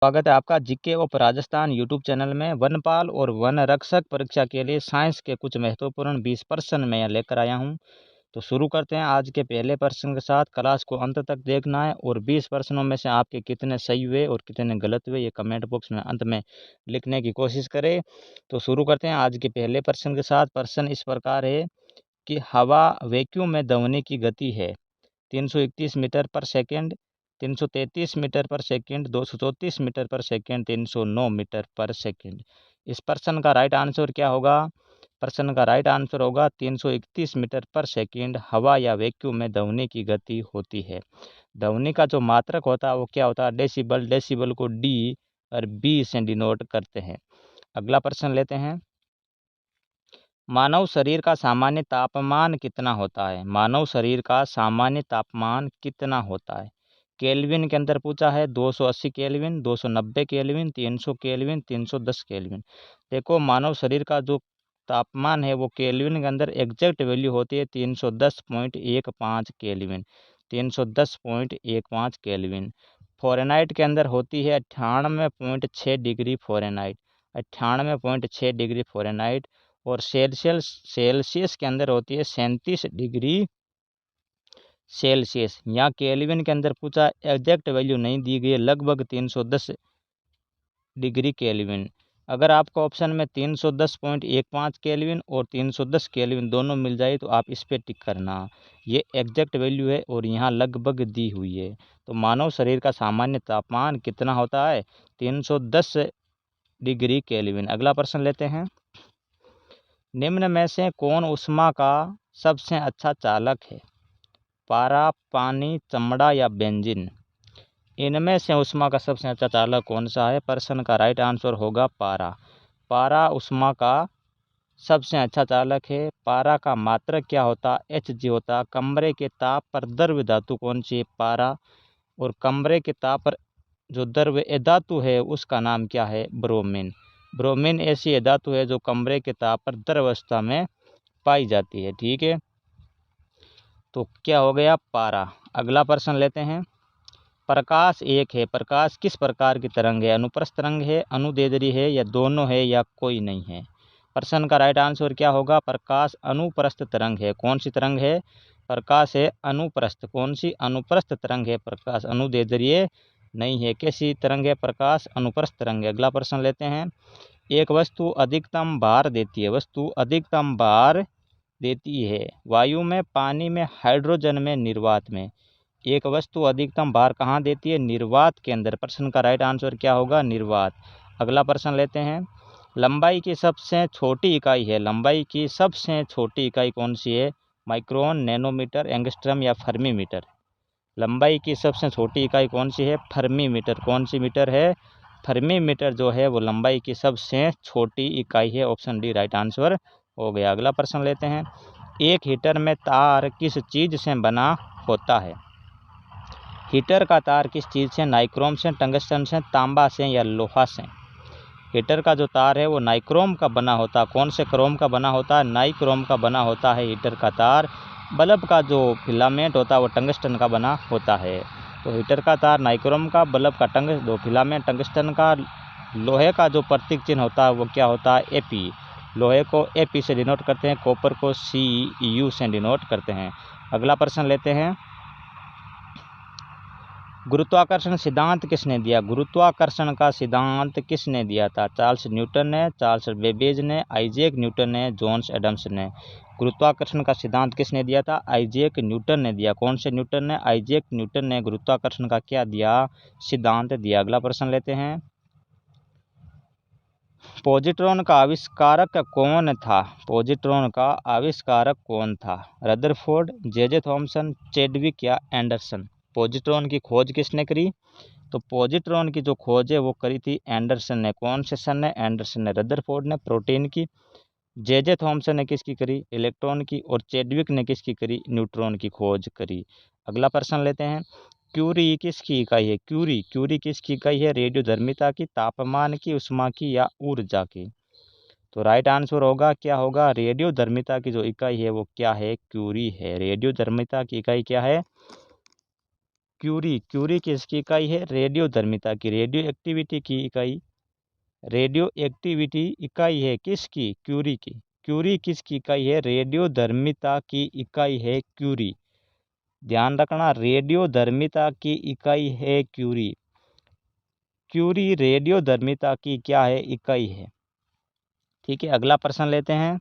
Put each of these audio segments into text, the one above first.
स्वागत है आपका GK of Rajasthan YouTube channel में। वनपाल और वन रक्षक परीक्षा के लिए साइंस के कुछ महत्वपूर्ण 20 प्रश्न मैं यहाँ लेकर आया हूँ। तो शुरू करते हैं आज के पहले प्रश्न के साथ। क्लास को अंत तक देखना है और 20 प्रश्नों में से आपके कितने सही हुए और कितने गलत हुए ये कमेंट बॉक्स में अंत में लिखने की कोशिश करें। तो शुरू करते हैं आज के पहले प्रश्न के साथ। प्रश्न इस प्रकार है कि हवा वैक्यूम में दौड़ने की गति है 331 मीटर पर सेकेंड, 333 मीटर पर सेकेंड, 234 मीटर पर सेकेंड, 309 मीटर पर सेकेंड। इस प्रश्न का राइट आंसर क्या होगा? प्रश्न का राइट आंसर होगा 331 मीटर पर सेकेंड हवा या वैक्यूम में ध्वनि की गति होती है। ध्वनि का जो मात्रक होता है वो क्या होता है? डेसिबल। डेसिबल को डी और बी से डिनोट करते हैं। अगला प्रश्न लेते हैं। मानव शरीर का सामान्य तापमान कितना होता है? मानव शरीर का सामान्य तापमान कितना होता है? केल्विन के अंदर पूछा है। 280 केल्विन, 290 केल्विन, 300 केल्विन, 310 केल्विन। देखो मानव शरीर का जो तापमान है वो केल्विन के अंदर एग्जैक्ट वैल्यू होती है 310.15 केल्विन, 310.15 केल्विन। फ़ारेनहाइट के अंदर होती है 98.6 डिग्री फ़ारेनहाइट, 98.6 डिग्री फ़ारेनहाइट। और सेल्सियस के अंदर होती है 37 डिग्री सेल्सियस। यहाँ केल्विन के अंदर पूछा, एग्जैक्ट वैल्यू नहीं दी गई है, लगभग 310 डिग्री केल्विन। अगर आपको ऑप्शन में 310.15 केल्विन और 310 केल्विन दोनों मिल जाए तो आप इस पर टिक करना, ये एग्जैक्ट वैल्यू है और यहाँ लगभग दी हुई है। तो मानव शरीर का सामान्य तापमान कितना होता है? 310 डिग्री केल्विन। अगला प्रश्न लेते हैं। निम्न में से कौन ऊष्मा का सबसे अच्छा चालक है? पारा, पानी, चमड़ा या बेंजीन? इनमें से ऊष्मा का सबसे अच्छा चालक कौन सा है? प्रश्न का राइट आंसर होगा पारा। पारा ऊष्मा का सबसे अच्छा चालक है। पारा का मात्रक क्या होता? Hg होता। कमरे के ताप पर द्रव्य धातु कौन सी है? पारा। और कमरे के ताप पर जो द्रव्य धातु है उसका नाम क्या है? ब्रोमीन। ब्रोमीन ऐसी धातु है जो कमरे के ताप पर द्रव अवस्था में पाई जाती है। ठीक है, तो क्या हो गया? पारा। अगला प्रश्न लेते हैं। प्रकाश एक है, प्रकाश किस प्रकार की तरंग है? अनुप्रस्थ तरंग है, अनुदैर्ध्य है या दोनों है या कोई नहीं है? प्रश्न का राइट आंसर क्या होगा? प्रकाश अनुप्रस्थ तरंग है। कौन सी तरंग है? प्रकाश है अनुप्रस्थ। कौन सी? अनुप्रस्थ तरंग है प्रकाश, अनुदैर्ध्य नहीं है। कैसी तरंग है? प्रकाश अनुप्रस्थ तरंग है। अगला प्रश्न लेते हैं। एक वस्तु अधिकतम भार देती है, वस्तु अधिकतम भार देती है वायु में, पानी में, हाइड्रोजन में, निर्वात में। एक वस्तु अधिकतम भार कहाँ देती है? निर्वात के अंदर। प्रश्न का राइट आंसर क्या होगा? निर्वात। अगला प्रश्न लेते हैं। लंबाई की सबसे छोटी इकाई है, लंबाई की सबसे छोटी इकाई कौन सी है? माइक्रोन, नैनोमीटर, एंगस्ट्रम या फर्मीमीटर? लंबाई की सबसे छोटी इकाई कौन सी है? फर्मीमीटर। कौन सी मीटर है? फर्मीमीटर जो है वो लंबाई की सबसे छोटी इकाई है। ऑप्शन डी राइट आंसर हो गया। अगला प्रश्न लेते हैं। एक हीटर में तार किस चीज़ से बना होता है? हीटर का तार किस चीज़ से? नाइक्रोम से, टंगस्टन से, तांबा से या लोहा से? हीटर का जो तार है वो नाइक्रोम का बना होता है। कौन से क्रोम का बना होता है? नाइक्रोम का बना होता है हीटर का तार। बल्ब का जो फिलामेंट होता है वो टंगस्टन का बना होता है। तो हीटर का तार नाइक्रोम का, बल्ब का फिलामेंट टंगस्टन का। लोहे का जो प्रतीक चिन्ह होता है वो क्या होता है? एपी। लोहे को एपी से डिनोट करते हैं, कॉपर को CU से डिनोट करते हैं। अगला प्रश्न लेते हैं। गुरुत्वाकर्षण सिद्धांत किसने दिया? गुरुत्वाकर्षण का सिद्धांत किसने दिया था? चार्ल्स न्यूटन ने, चार्ल्स बेबेज ने, आइजैक न्यूटन ने, जॉन्स एडम्स ने? गुरुत्वाकर्षण का सिद्धांत किसने दिया था? आइजैक न्यूटन ने दिया। कौन से न्यूटन ने? आइजैक न्यूटन ने गुरुत्वाकर्षण का क्या दिया? सिद्धांत दिया। अगला प्रश्न लेते हैं। पॉजिट्रॉन का आविष्कारक कौन था? पॉजिट्रॉन का आविष्कारक कौन था? रदरफोर्ड, जे थॉमसन, चैडविक या एंडरसन? पॉजिट्रॉन की खोज किसने करी? तो पॉजिट्रॉन की जो खोज है वो करी थी एंडरसन ने। कौन से सन ने? एंडरसन ने। रदरफोर्ड ने प्रोटीन की, जे थॉमसन ने किसकी करी? इलेक्ट्रॉन की। और चैडविक ने किसकी करी? न्यूट्रॉन की खोज करी। अगला प्रश्न लेते हैं। क्यूरी किसकी इकाई है? क्यूरी, क्यूरी किसकी इकाई है? रेडियोधर्मिता की, तापमान की, ऊष्मा की या ऊर्जा की? तो राइट आंसर होगा क्या होगा? रेडियोधर्मिता की जो इकाई है वो क्या है? क्यूरी है। रेडियोधर्मिता की इकाई क्या है? क्यूरी, क्यूरी किसकी इकाई है? रेडियोधर्मिता की, रेडियो एक्टिविटी की इकाई, रेडियो एक्टिविटी इकाई है किसकी? क्यूरी की। क्यूरी किसकी इकाई है? रेडियोधर्मिता की इकाई है क्यूरी। ध्यान रखना, रेडियोधर्मिता की इकाई है क्यूरी। क्यूरी रेडियोधर्मिता की क्या है? इकाई है। ठीक है, अगला प्रश्न लेते हैं।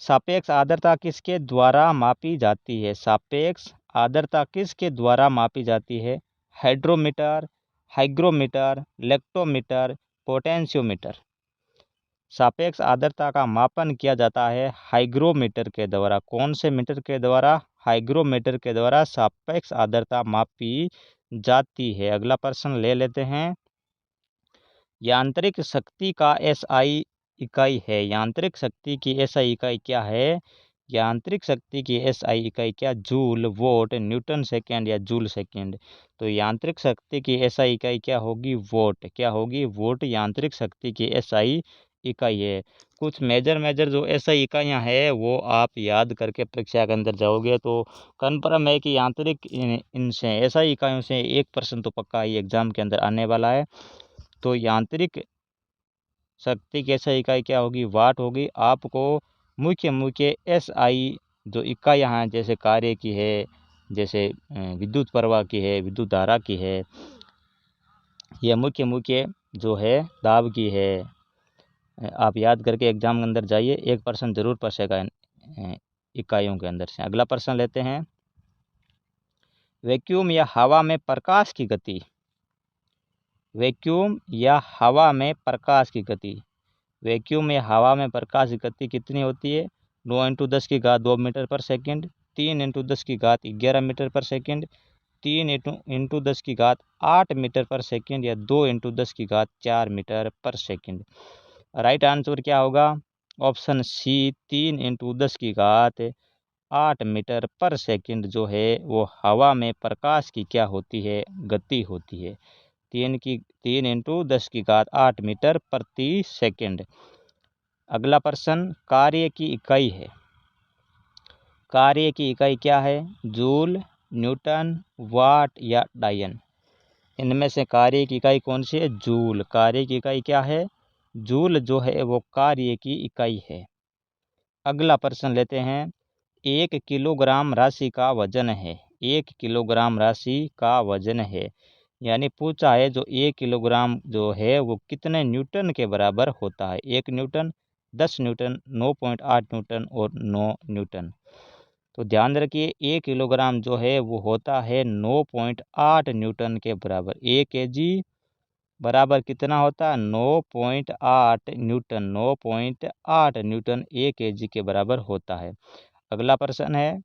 सापेक्ष आर्द्रता किसके द्वारा मापी जाती है? सापेक्ष आर्द्रता किसके द्वारा मापी जाती है? Hydrometer, hygrometer, lactometer, potentiometer. सापेक्ष आर्द्रता का मापन किया जाता है हाइग्रोमीटर के द्वारा। कौन से मीटर के द्वारा? हाइग्रोमीटर के द्वारा सापेक्ष आर्द्रता मापी जाती है। अगला प्रश्न ले लेते हैं। यांत्रिक शक्ति का एसआई इकाई है। यांत्रिक शक्ति की एसआई इकाई क्या है? यांत्रिक शक्ति की एसआई इकाई क्या? जूल, वोट, न्यूटन सेकेंड या जूल सेकेंड। तो यांत्रिक शक्ति की एसआई इकाई क्या होगी? वोट। क्या होगी? वोट यांत्रिक शक्ति की एसआई इकाई है। कुछ मेजर जो एसआई इकाइयाँ हैं वो आप याद करके परीक्षा के अंदर जाओगे तो कन्फर्म है कि यांत्रिक इनसे एसआई इकाइयों से एक प्रश्न तो पक्का ही एग्जाम के अंदर आने वाला है। तो यांत्रिक शक्ति की एसआई इकाई क्या होगी? वाट होगी। आपको मुख्य एसआई जो इकाइयाँ हैं जैसे कार्य की है, जैसे विद्युत प्रवाह की है, विद्युत धारा की है, यह मुख्य जो है दाब की है, आप याद करके एग्जाम के अंदर जाइए, एक प्रश्न जरूर पूछेगा इन इकाइयों के अंदर से। अगला प्रश्न लेते हैं। वैक्यूम या हवा में प्रकाश की गति। वैक्यूम या हवा में प्रकाश की गति। वैक्यूम में हवा में प्रकाश की गति कितनी होती है? 9 × 10⁻2 मीटर पर सेकेंड, 3 × 10⁻11 मीटर पर सेकेंड, 3 × 10⁸ मीटर पर सेकेंड या 2 × 10⁻4 मीटर पर सेकेंड। राइट आंसर क्या होगा? ऑप्शन सी 3 × 10⁸ मीटर पर सेकेंड जो है वो हवा में प्रकाश की क्या होती है? गति होती है। 3 × 10⁸ मीटर प्रति सेकेंड। अगला प्रश्न कार्य की इकाई है। कार्य की इकाई क्या है? जूल, न्यूटन, वाट या डायन। इनमें से कार्य की इकाई कौन सी है? जूल। कार्य की इकाई क्या है? जूल जो है वो कार्य की इकाई है। अगला प्रश्न लेते हैं। 1 किलोग्राम राशि का वजन है। 1 किलोग्राम राशि का वजन है, यानी पूछा है जो 1 किलोग्राम जो है वो कितने न्यूटन के बराबर होता है? 1 न्यूटन, 10 न्यूटन, 9.8 न्यूटन और 9 न्यूटन। तो ध्यान रखिए 1 किलोग्राम जो है वो होता है 9.8 न्यूटन के बराबर। 1 kg बराबर कितना होता है? 9.8 न्यूटन। 9.8 न्यूटन 1 kg के बराबर होता है। अगला प्रश्न है।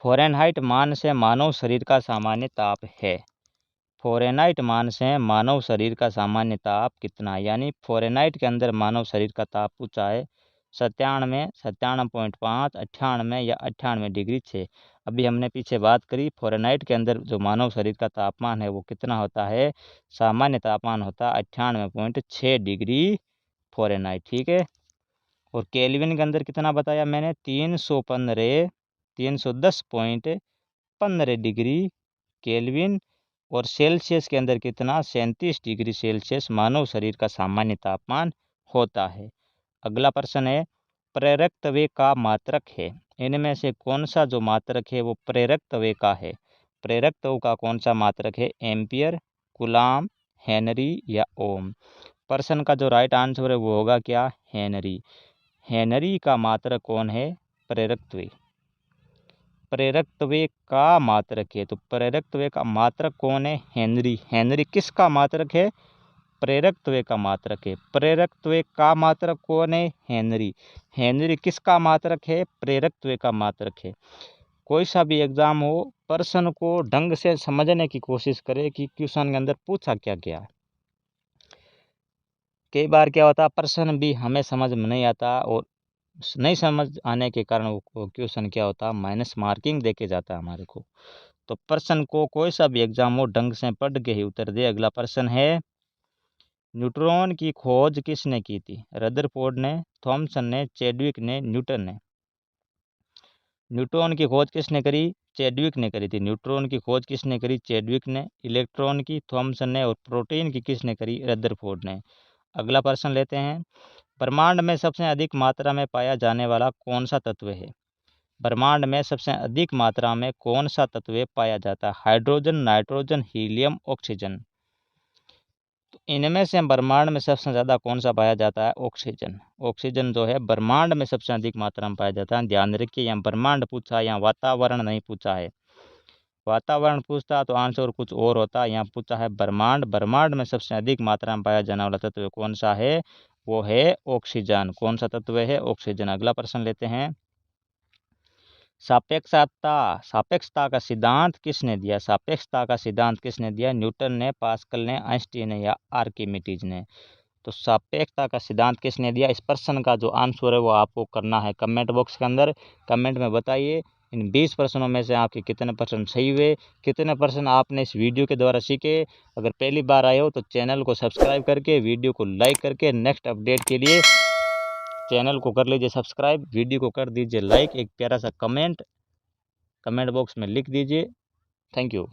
फ़ारेनहाइट मान से मानव शरीर का सामान्य ताप है। फ़ारेनहाइट मान से मानव शरीर का सामान्य ताप कितना है? यानी फ़ारेनहाइट के अंदर मानव शरीर का ताप पूछा है 97, 97.5, 98 या 98 डिग्री 6। अभी हमने पीछे बात करी फ़ारेनहाइट के अंदर जो मानव शरीर का तापमान है वो कितना होता है? सामान्य तापमान होता है 98.6 डिग्री फ़ारेनहाइट। ठीक है। और केल्विन के अंदर कितना बताया मैंने? 310.15 डिग्री केल्विन। और सेल्सियस के अंदर कितना? 37 डिग्री सेल्सियस मानव शरीर का सामान्य तापमान होता है। अगला प्रश्न है। प्रेरकत्व का मात्रक है। इनमें से कौन सा जो मात्रक है वो प्रेरकत्व का है? प्रेरकत्व का कौन सा मात्रक है? एम्पियर, कूलाम, हेनरी या ओम। प्रश्न का जो राइट आंसर है वो होगा क्या? हेनरी। हेनरी का मात्रक कौन है? प्रेरकत्व। प्रेरकत्व का मात्रक है, तो प्रेरकत्व का मात्रक कौन है? हेनरी। हेनरी किसका मात्रक है? प्रेरकत्व का मात्रक है। प्रेरकत्व का मात्रक कौन है? हेनरी। हेनरी किसका मात्रक है? प्रेरकत्व का मात्रक है। कोई सा भी एग्जाम हो, प्रश्न को ढंग से समझने की कोशिश करें कि क्वेश्चन के अंदर पूछा क्या गया है। कई बार क्या होता है प्रश्न भी हमें समझ में नहीं आता और नहीं समझ आने के कारण वो क्वेश्चन क्या होता है माइनस मार्किंग देके जाता है हमारे को। तो प्रश्न को कोई सा भी एग्जाम हो ढंग से पढ़ के ही उत्तर दे। अगला प्रश्न है। न्यूट्रॉन की खोज किसने की थी? रदरफोर्ड ने, थॉमसन ने, चैडविक ने, न्यूटन ने। न्यूट्रॉन की खोज किसने करी? चैडविक ने करी थी। न्यूट्रॉन की खोज किसने करी? चैडविक ने। इलेक्ट्रॉन की थॉमसन ने। और प्रोटीन की किसने करी? रदरफोर्ड ने। अगला प्रश्न लेते हैं, ब्रह्मांड में सबसे अधिक मात्रा में पाया जाने वाला कौन सा तत्व है? ब्रह्मांड में सबसे अधिक मात्रा में कौन सा तत्व पाया जाता है? Hydrogen, nitrogen, helium, oxygen. तो इनमें से ब्रह्मांड में सबसे ज़्यादा कौन सा पाया जाता है? ऑक्सीजन। ऑक्सीजन जो है ब्रह्मांड में सबसे अधिक मात्रा में पाया जाता है। ध्यान रखिए, यहाँ ब्रह्मांड पूछा, यहाँ वातावरण नहीं पूछा है। वातावरण पूछता तो आंसर कुछ और होता, यहाँ पूछा है ब्रह्मांड। ब्रह्मांड में सबसे अधिक मात्रा में पाया जाने वाला तत्व कौन सा है? वो है ऑक्सीजन। कौन सा तत्व है? ऑक्सीजन। अगला प्रश्न लेते हैं, सापेक्षता का सिद्धांत किसने दिया? सापेक्षता का सिद्धांत किसने दिया? न्यूटन ने, पास्कल ने, आइंस्टीन ने या आर्किमिडीज ने। तो सापेक्षता का सिद्धांत किसने दिया? इस प्रश्न का जो आंसर है वो आपको करना है कमेंट बॉक्स के अंदर। कमेंट में बताइए इन 20 प्रश्नों में से आपके कितने प्रश्न सही हुए, कितने प्रश्न आपने इस वीडियो के द्वारा सीखे। अगर पहली बार आए हो तो चैनल को सब्सक्राइब करके, वीडियो को लाइक करके नेक्स्ट अपडेट के लिए चैनल को कर लीजिए सब्सक्राइब, वीडियो को कर दीजिए लाइक, एक प्यारा सा कमेंट बॉक्स में लिख दीजिए। Thank you.